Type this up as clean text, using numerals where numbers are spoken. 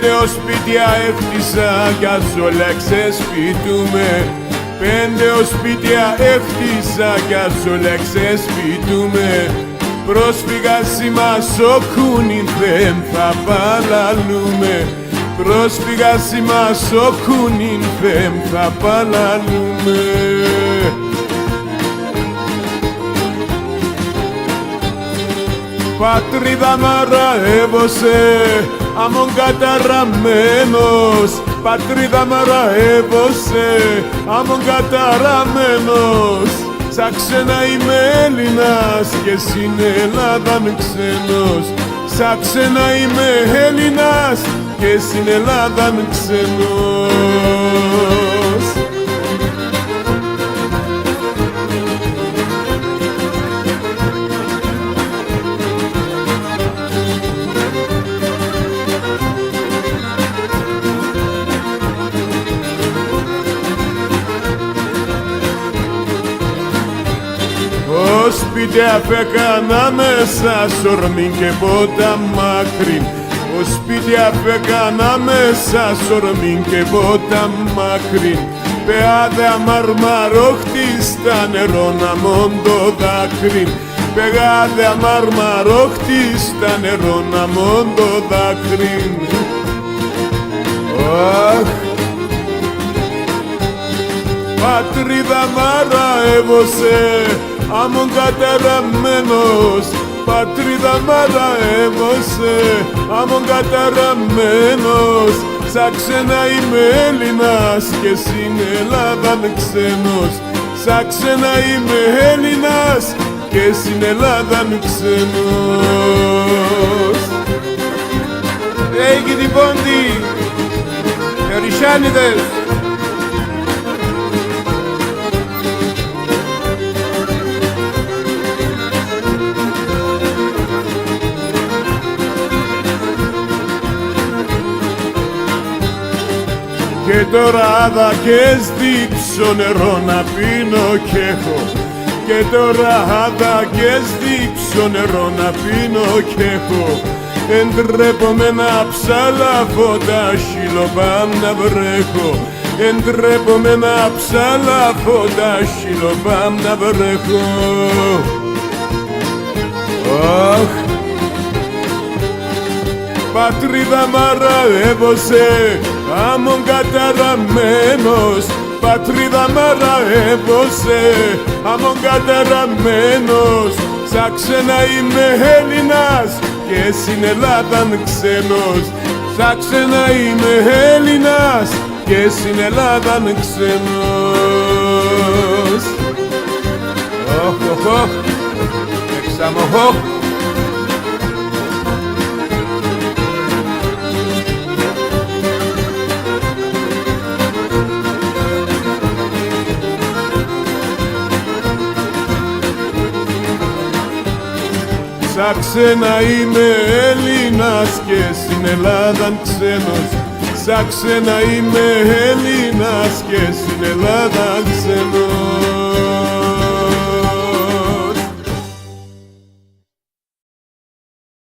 Πέντε σπίτια έχτισα κι ας όλα ξεσπιτούμε. Πέντε σπίτια έχτισα κι ας όλα ξεσπιτούμε. Πρόσφυγα σήμα σοκούνιν δεν θα παλαλούμε. Πρόσφυγα σήμα σοκούνιν δεν θα παλαλούμε. Πατρίδα μαραεύωσε, αμον καταραμένος. Πατρίδα μαραεύωσε, αμον καταραμένος. Σαν ξένα είμαι Έλληνας και στην Ελλάδα με ξένος. Σαν ξένα είμαι Έλληνας και στην Ελλάδα με ξένος. Σπίτια φέκανα μέσα σορμήν και πότα μάκριν. Σπίτια φέκανα μέσα σορμήν και πότα μάκριν. Πεάδα μαρμαρόχτη στα νερό να μόντο δάκρυν. Πεγάδα μαρμαρόχτη στα νερό να μόντο δάκρυν. Πατρίδα μαραεύωσε, αμον καταραμένος. Πατρίδα μαραεύωσε, αμον καταραμένος. Σαν ξένα είμαι Έλληνας και στην Ελλάδα με ξένος. Σαν ξένα είμαι Έλληνας και στην Ελλάδα με ξένος. Έγινε την πόντι, Περισιάνιδες. Και τώρα άδακες δείξω νερό να πίνω κι έχω. Και τώρα άδακες δείξω νερό να πίνω κι έχω. Εντρέπομαι να ψαλαβώ τα σιλοπάμ να βρέχω. Εντρέπομαι να ψαλαβώ τα σιλοπάμ να βρέχω. Πατρίδα μαραεύωσε, αμον καταραμένος. Πατρίδα μαραεύωσε, αμον καταραμένος. Σαν ξένα είμαι Έλληνας και στην Ελλάδα ξένος. Σαν ξένα είμαι Έλληνας και στην Ελλάδα ξένος. Εξαμοχώ. Σαν ξένα είμαι Έλληνας και στην Ελλάδα ξένος. Σαν ξένα είμαι Έλληνας και στην Ελλάδα ξένος.